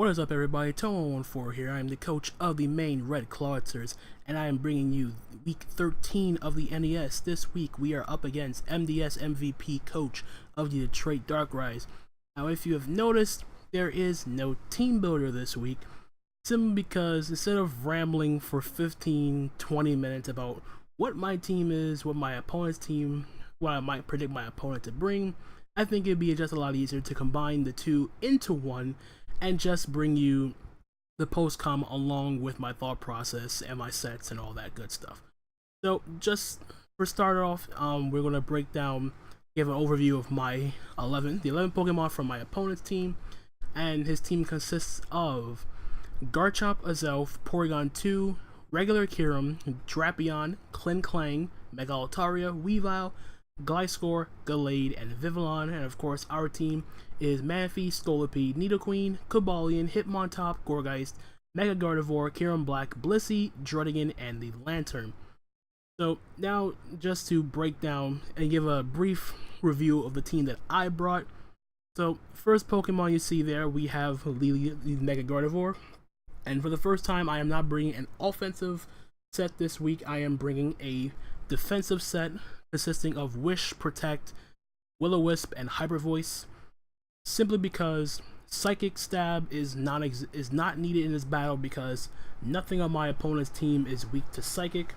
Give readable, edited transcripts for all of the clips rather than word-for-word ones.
What is up, everybody? Tone14 here. I am the coach of the Maine Red Clawitzers, and I am bringing you week 13 of the NES. This week we are up against MDSMVP coach of the Detroit Darkrais. Now, if you have noticed, there is no team builder this week, simply because instead of rambling for 15-20 minutes about what my team is, what my opponent's team, what I might predict my opponent to bring, I think it'd be just a lot easier to combine the two into one and just bring you the post-com along with my thought process and my sets and all that good stuff. So just for start off, we're going to break down, give an overview of my the 11 Pokemon from my opponent's team, and his team consists of Garchomp, Azelf, Porygon 2, Regular Kyurem, Drapion, Klinklang, Mega Altaria, Weavile, Gliscor, Gallade, and Vivillon. And of course, our team is Manaphy, Scolipede, Nidoqueen, Cobalion, Hitmontop, Gourgeist, Mega Gardevoir, Kyurem Black, Blissey, Druddigon, and the Lantern. So now, just to break down and give a brief review of the team that I brought. So first Pokemon you see there, we have the Mega Gardevoir. And for the first time, I am not bringing an offensive set this week. I am bringing a defensive set consisting of Wish, Protect, Will-O-Wisp, and Hyper Voice, simply because Psychic Stab is not needed in this battle because nothing on my opponent's team is weak to Psychic,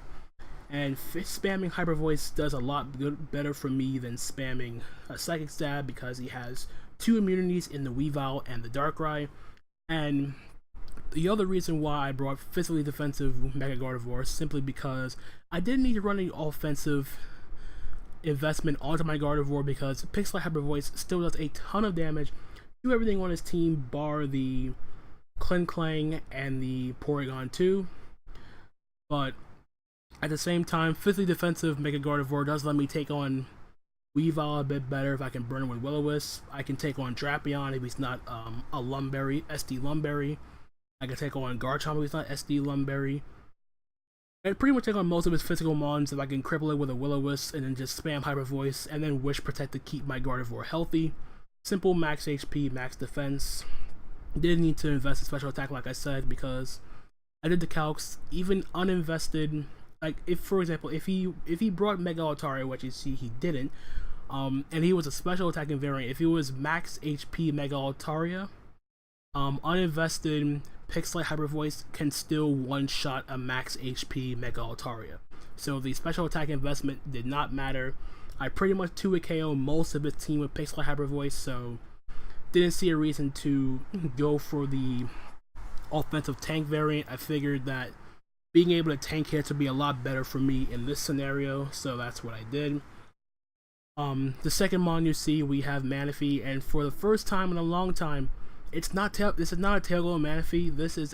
and spamming Hyper Voice does a lot better for me than spamming a Psychic Stab because he has 2 immunities in the Weavile and the Darkrai. And the other reason why I brought physically defensive Mega Gardevoir is simply because I didn't need to run any offensive investment onto my Gardevoir because Pixel Hyper Voice still does a ton of damage to everything on his team bar the Klinklang and the Porygon 2. But at the same time, physically defensive Mega Gardevoir does let me take on Weavile a bit better if I can burn it with Will-O-Wisp. I can take on Drapion if he's not a Lumberry, SD Lumberry. I can take on Garchomp if he's not SD Lumberry. And pretty much take on most of his physical mons if I can cripple it with a Will-O-Wisp and then just spam Hyper Voice and then Wish Protect to keep my Gardevoir healthy. Simple max HP, max defense. Didn't need to invest in special attack like I said because I did the calcs. Even uninvested, like if for example if he brought Mega Altaria, which you see he didn't, and he was a special attacking variant, if he was max HP Mega Altaria, uninvested Pixelate Hyper Voice can still one-shot a max HP Mega Altaria. So the special attack investment did not matter. I pretty much 2-hit KO most of his team with Pixelate Hyper Voice, so didn't see a reason to go for the offensive tank variant. I figured that being able to tank hits would be a lot better for me in this scenario, so that's what I did. The second mon you see, we have Manaphy, and for the first time in a long time, this is not a Tailglow Manaphy. This is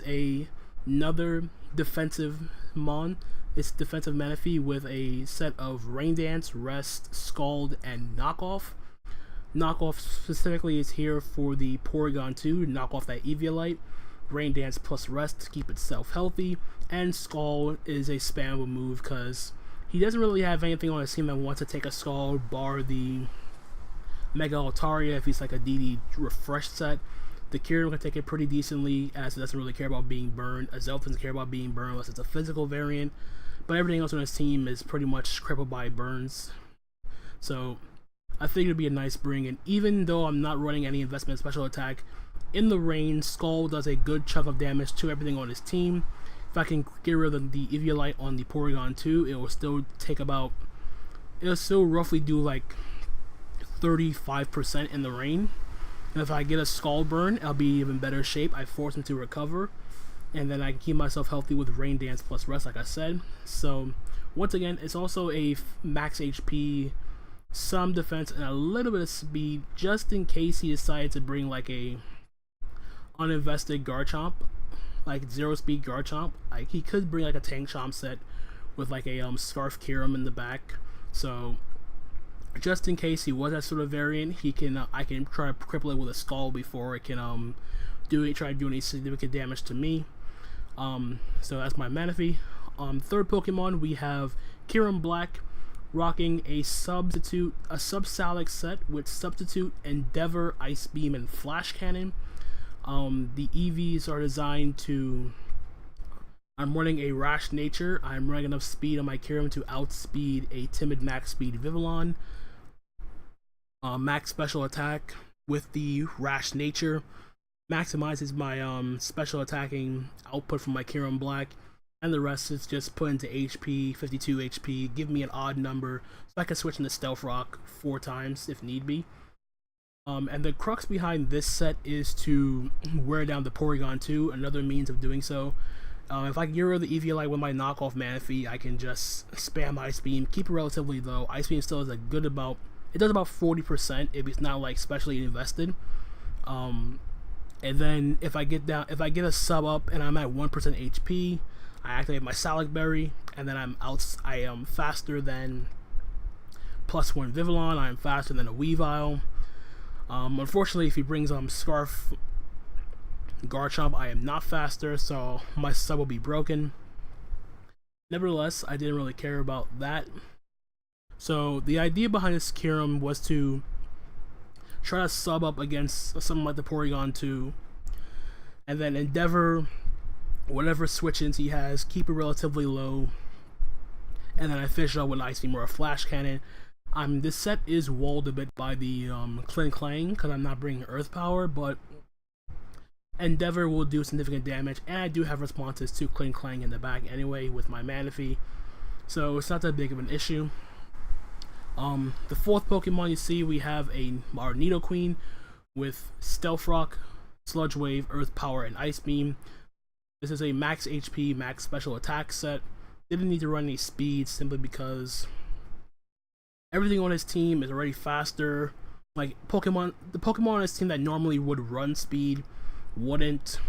another defensive mon. It's defensive Manaphy with a set of Rain Dance, Rest, Scald, and Knockoff. Knockoff specifically is here for the Porygon 2 to knock off that Eviolite. Rain Dance plus Rest to keep itself healthy. And Scald is a spammable move because he doesn't really have anything on his team that wants to take a Scald bar the Mega Altaria if he's like a DD refresh set. The Kyurem can take it pretty decently as it doesn't really care about being burned. Azelf doesn't care about being burned unless it's a physical variant. But everything else on his team is pretty much crippled by burns. So I figured it'd be a nice bring. And even though I'm not running any investment in special attack, in the rain, Skull does a good chunk of damage to everything on his team. If I can get rid of the Eviolite on the Porygon 2, it will still take about, it'll still roughly do like 35% in the rain. And if I get a Skull burn, I'll be even better shape. I force him to recover, and then I can keep myself healthy with Rain Dance plus Rest, like I said. So once again, it's also a max HP, some defense, and a little bit of speed, just in case he decides to bring like a uninvested Garchomp, like 0 speed Garchomp. Like he could bring like a Tank Chomp set with like a Scarf Kyurem in the back. So just in case he was that sort of variant, he can I can try to cripple it with a Skull before it can try to do any significant damage to me. So that's my Manaphy. Third Pokemon, we have Kyurem Black, rocking a Subsalic set with Substitute, Endeavor, Ice Beam, and Flash Cannon. The EVs are designed to. I'm running a rash nature. I'm running enough speed on my Kyurem to outspeed a timid max speed Vivillon. Max special attack with the rash nature maximizes my special attacking output from my Kyurem Black, and the rest is just put into HP, 52 HP, give me an odd number so I can switch into Stealth Rock 4 times if need be. And the crux behind this set is to wear down the Porygon 2, another means of doing so. If I get rid of the Eviolite with my knockoff Manaphy, I can just spam Ice Beam, keep it relatively low. Ice Beam still is a good about, it does about 40% if it's not like specially invested. And then if I get a sub up and I'm at 1% HP, I activate my Salac Berry, and then I am faster than +1 Vivillon, I am faster than a Weavile. Unfortunately, if he brings Scarf Garchomp, I am not faster, so my sub will be broken. Nevertheless, I didn't really care about that. So the idea behind this Kyurem was to try to sub up against something like the Porygon 2, and then endeavor whatever switch-ins he has, keep it relatively low, and then I finish it up with an Ice Beam or a Flash Cannon. This set is walled a bit by the Clang because I'm not bringing Earth Power, but Endeavor will do significant damage, and I do have responses to Clang in the back anyway with my Manaphy, so it's not that big of an issue. The fourth Pokemon you see, we have our Nidoqueen with Stealth Rock, Sludge Wave, Earth Power, and Ice Beam. This is a max HP, max special attack set. Didn't need to run any speed simply because everything on his team is already faster. Like the Pokemon on his team that normally would run speed would outspeed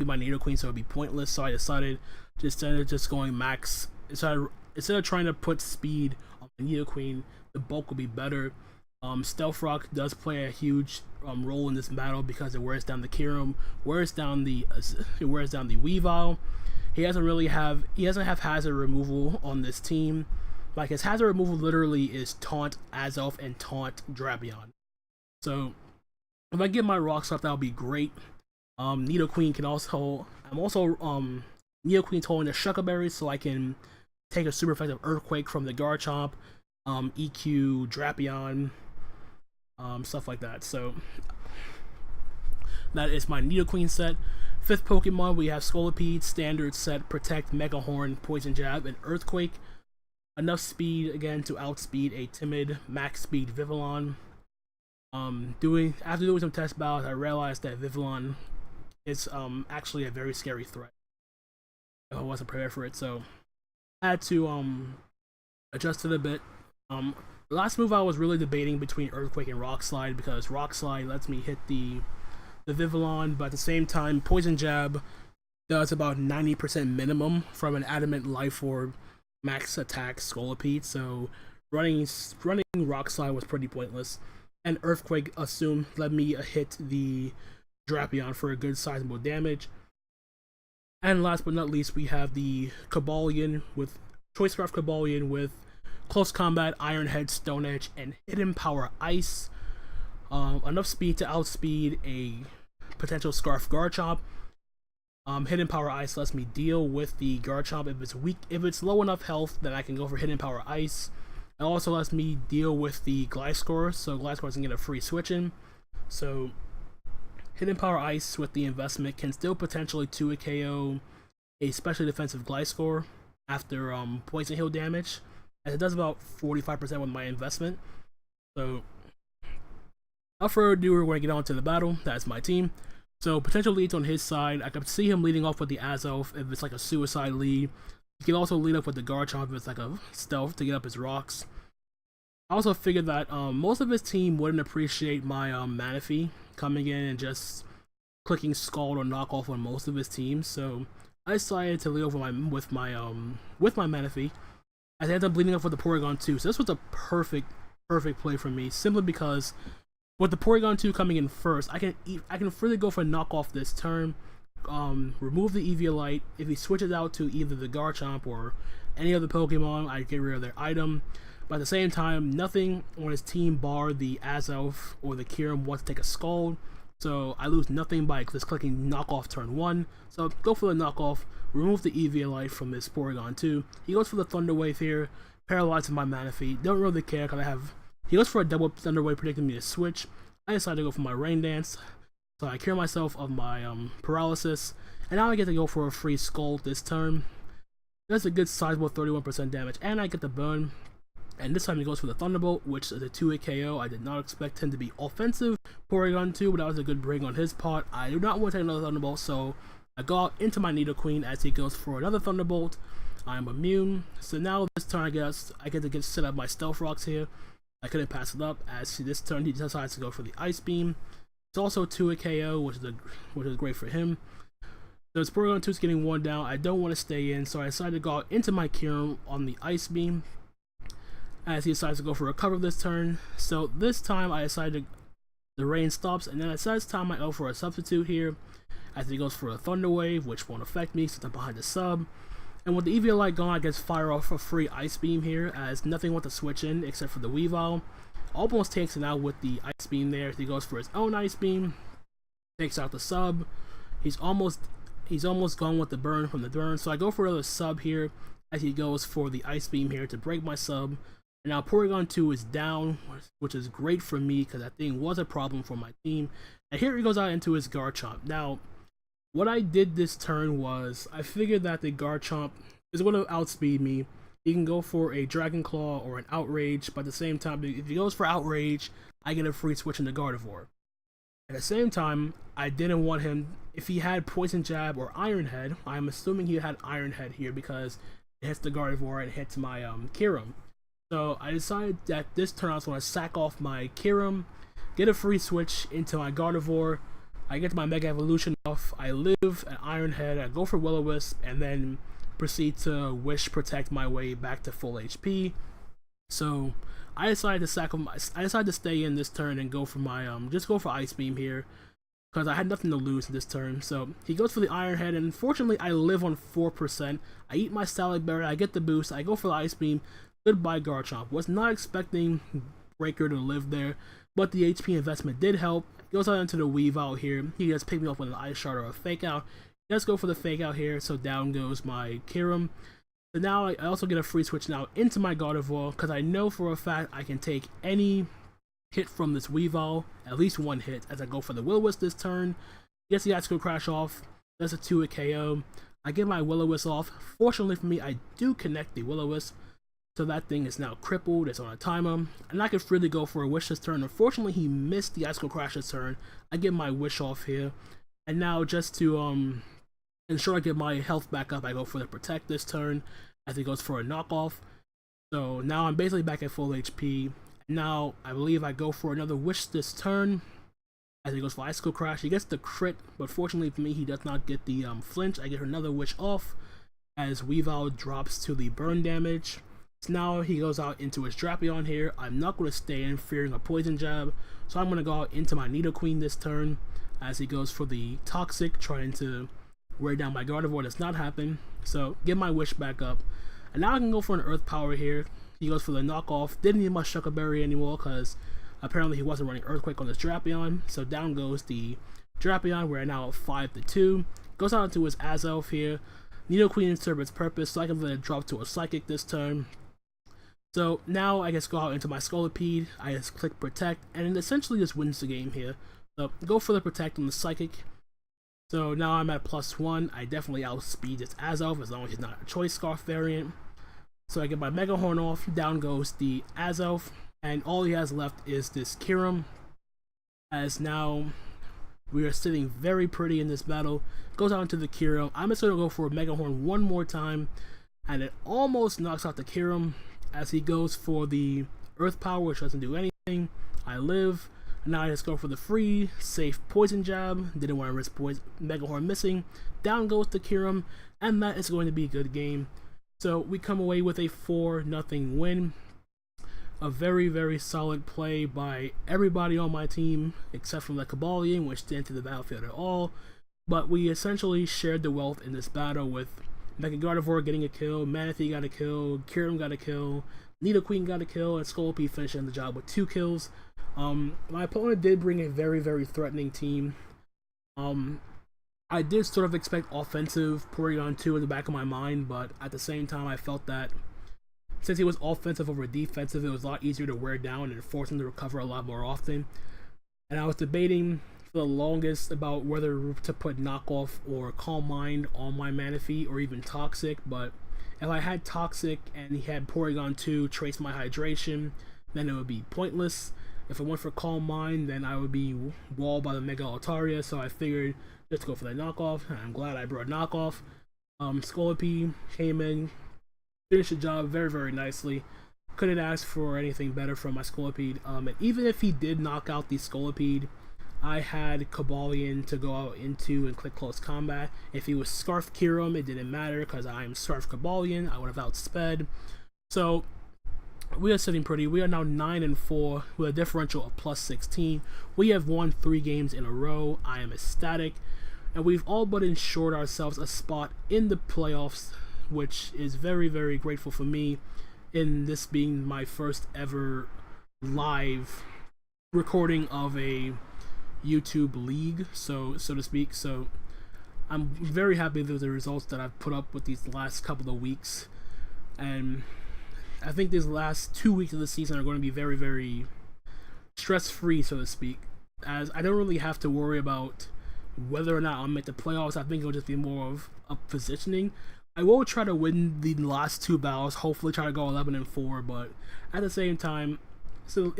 my Nidoqueen, so it'd be pointless. So I decided instead of just going max, instead of trying to put speed on the Nidoqueen, the bulk will be better. Stealth Rock does play a huge role in this battle because it wears down the Kyurem, wears down the Weavile. He doesn't have hazard removal on this team. Like, his hazard removal literally is Taunt Azelf and Taunt Drapion. So if I get my Rock Slap, that'll be great. Nidoqueen can also, Nidoqueen's holding a Shuckle Berry, so I can take a super effective Earthquake from the Garchomp, EQ Drapion, stuff like that. So that is my Nidoqueen set. Fifth Pokemon, we have Scolipede, Standard Set, Protect, Mega Horn, Poison Jab, and Earthquake. Enough speed again to outspeed a timid max speed Vivillon. After doing some test battles, I realized that Vivillon is actually a very scary threat. I wasn't prepared for it, so I had to adjust it a bit. The last move I was really debating between Earthquake and Rock Slide, because Rock Slide lets me hit the Vivillon, but at the same time Poison Jab does about 90% minimum from an Adamant Life Orb max attack Scolipede, so running Rock Slide was pretty pointless. And Earthquake let me hit the Drapion for a good sizable damage. And last but not least, we have the Cobalion with Choice Scarf Cobalion with Close Combat, Iron Head, Stone Edge, and Hidden Power Ice. Enough speed to outspeed a potential Scarf Garchomp. Hidden Power Ice lets me deal with the Garchomp if it's low enough health, then I can go for Hidden Power Ice. It also lets me deal with the Gliscor, so Gliscor doesn't get a free switch in. So Hidden Power Ice with the investment can still potentially 2 KO a specially defensive Gliscor after Poison Heal damage, as it does about 45% with my investment. So without further ado, we're going to get on to the battle. That's my team. So potential leads on his side, I could see him leading off with the Azelf if it's like a suicide lead. He can also lead up with the Garchomp if it's like a stealth to get up his rocks. I also figured that most of his team wouldn't appreciate my Manaphy coming in and just clicking Scald or Knockoff on most of his team, so I decided to lead over with my Manaphy. I ended up leading up with the Porygon 2, so this was a perfect play for me, simply because with the Porygon 2 coming in first, I can freely go for Knockoff this turn. Remove the Eviolite. If he switches out to either the Garchomp or any other Pokemon, I get rid of their item. But at the same time, nothing on his team bar the Azelf or the Kyurem wants to take a Scald. So I lose nothing by just clicking knockoff turn 1. So go for the knockoff, remove the EV life from his Porygon 2. He goes for the Thunder Wave here, paralyzing my Mana Feed. Don't really care because I have... He goes for a double Thunder Wave, predicting me to switch. I decide to go for my Rain Dance. So I cure myself of my paralysis. And now I get to go for a free Skull this turn. That's a good sizable 31% damage. And I get the burn. And this time he goes for the Thunderbolt, which is a 2-hit KO. I did not expect him to be offensive Porygon 2, but that was a good bring on his part. I do not want to take another Thunderbolt, so I go out into my Nidoqueen as he goes for another Thunderbolt. I am immune. So now this turn I get to set up my Stealth Rocks here. I couldn't pass it up as this turn he decides to go for the Ice Beam. It's also a 2-hit KO, which is great for him. So his Porygon 2 is getting worn down. I don't want to stay in, so I decided to go out into my Kyurem on the Ice Beam, as he decides to go for a recover this turn. So this time I decided the rain stops, and then this time I go for a substitute here as he goes for a Thunder Wave, which won't affect me since I'm behind the sub. And with the EV light gone, I get fire off a free Ice Beam here, as nothing wants to switch in except for the Weavile. Almost takes it out with the Ice Beam there. He goes for his own Ice Beam, takes out the sub. He's almost gone with the burn from the burn, so I go for another sub here as he goes for the Ice Beam here to break my sub. And now Porygon 2 is down, which is great for me because that thing was a problem for my team. And here he goes out into his Garchomp. Now, what I did this turn was I figured that the Garchomp is going to outspeed me. He can go for a Dragon Claw or an Outrage, but at the same time, if he goes for Outrage, I get a free switch into Gardevoir. At the same time, I didn't want him, if he had Poison Jab or Iron Head, I'm assuming he had Iron Head here because it hits the Gardevoir and hits my Kyurem. So I decided that this turn I was going to sack off my Kyurem, get a free switch into my Gardevoir. I get my Mega Evolution off, I live an Iron Head, I go for Will-O-Wisp, and then proceed to Wish Protect my way back to full HP. So I decided to stay in this turn and go for my just go for Ice Beam here because I had nothing to lose in this turn. So he goes for the Iron Head, and unfortunately I live on 4%. I eat my Salad Berry, I get the boost, I go for the Ice Beam. Goodbye Garchomp. Was not expecting Breaker to live there, but the HP investment did help. Goes out into the Weavile here. He just picked me up with an Ice Shard or a Fake Out. Let's go for the Fake Out here, so down goes my Kyurem. So now I also get a free switch now into my Gardevoir because I know for a fact I can take any hit from this Weavile, at least one hit, as I go for the Will-O-Wisp this turn. Gets the Ice Crash off. That's a 2-hit KO. I get my Will-O-Wisp off. Fortunately for me, I do connect the Will-O-Wisp. So that thing is now crippled, it's on a timer, and I could freely go for a Wish this turn. Unfortunately, he missed the Ice Crash this turn. I get my Wish off here, and now just to ensure I get my health back up, I go for the Protect this turn, as he goes for a knockoff. So now I'm basically back at full HP. Now I believe I go for another Wish this turn, as he goes for Ice Crash. He gets the crit, but fortunately for me, he does not get the flinch. I get another Wish off, as Weavile drops to the burn damage. So now he goes out into his Drapion here. I'm not going to stay in fearing a Poison Jab, so I'm going to go out into my Nidoqueen this turn as he goes for the Toxic, trying to wear down my Gardevoir. Does not happen, so get my Wish back up. And now I can go for an Earth Power here. He goes for the knockoff. Didn't need my Shuckle Berry anymore because apparently he wasn't running Earthquake on his Drapion, so down goes the Drapion. We're now at 5-2. Goes out into his Azelf here. Nidoqueen serves its purpose, so I can let it drop to a Psychic this turn. So now I just go out into my Scolipede, I just click Protect, and it essentially just wins the game here. So go for the Protect on the Psychic. So now I'm at +1, I definitely outspeed this Azelf as long as he's not a Choice Scarf variant. So I get my Mega Horn off, down goes the Azelf, and all he has left is this Kyurem. As now we are sitting very pretty in this battle. Goes out into the Kyurem. I'm just going to go for a Mega Horn one more time, and it almost knocks out the Kyurem. As he goes for the Earth Power, which doesn't do anything. I live, and now I just go for the free, safe Poison Jab. Didn't want to risk Mega Horn missing. Down goes the Kyurem, and that is going to be a good game. So we come away with a 4-0 win. A very, very solid play by everybody on my team, except from the Cobalion, which didn't enter the battlefield at all. But we essentially shared the wealth in this battle with Mega Gardevoir getting a kill, Manaphy got a kill, Kyurem got a kill, Nidoqueen got a kill, and Scolipede finishing the job with 2 kills. My opponent did bring a very, very threatening team. I did sort of expect offensive Porygon 2 in the back of my mind, but at the same time, I felt that since he was offensive over defensive, it was a lot easier to wear down and force him to recover a lot more often. And I was debating for the longest about whether to put Knockoff or Calm Mind on my Manaphy, or even Toxic, but if I had Toxic and he had Porygon 2 trace my hydration, then it would be pointless. If I went for Calm Mind, then I would be walled by the Mega Altaria, so I figured just go for that knockoff. I'm glad I brought knockoff. Scolipede came in, finished the job very, very nicely. Couldn't ask for anything better from my Scolipede. And even if he did knock out the Scolipede, I had Cobalion to go out into and click close combat. If he was Scarf Kyurem, it didn't matter because I am Scarf Cobalion. I would have outsped. So we are sitting pretty. We are now 9-4 with a differential of plus 16. We have won 3 games in a row. I am ecstatic. And we've all but ensured ourselves a spot in the playoffs, which is very, very grateful for me, in this being my first ever live recording of a YouTube league, so to speak. So I'm very happy with the results that I've put up with these last couple of weeks, and I think these last 2 weeks of the season are going to be very, very stress-free, so to speak, as I don't really have to worry about whether or not I'll make the playoffs. I think it'll just be more of a positioning. I will try to win the last 2 battles, hopefully try to go 11-4, but at the same time, so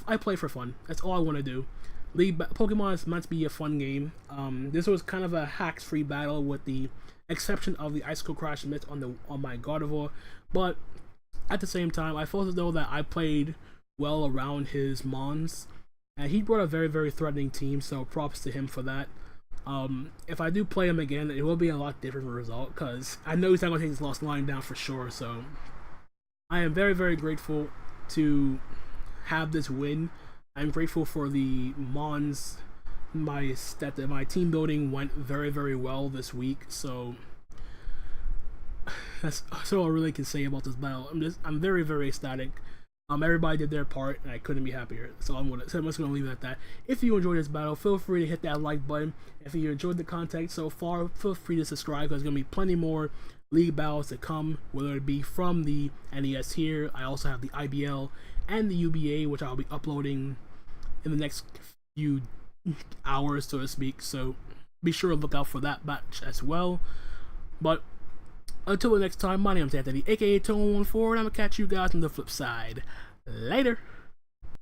I play for fun. That's all I want to do. Pokemon is meant to be a fun game. This was kind of a hacks-free battle, with the exception of the Icicle Crash Miss on my Gardevoir, but at the same time, I felt as though that I played well around his Mons, and he brought a very, very threatening team, so props to him for that. If I do play him again, it will be a lot different result, because I know he's not going to take this lost line down for sure, so I am very, very grateful to have this win. I'm grateful for the Mons, that my team building went very, very well this week, so that's all I really can say about this battle. I'm very, very ecstatic. Everybody did their part, and I couldn't be happier. So I'm just gonna leave it at that. If you enjoyed this battle, feel free to hit that like button. If you enjoyed the content so far, feel free to subscribe, because there's gonna be plenty more league battles to come, whether it be from the NES here. I also have the IBL and the UBA, which I'll be uploading in the next few hours, so to speak. So be sure to look out for that batch as well. But until the next time, my name's Anthony, aka Tone14, and I'm gonna catch you guys on the flip side. Later.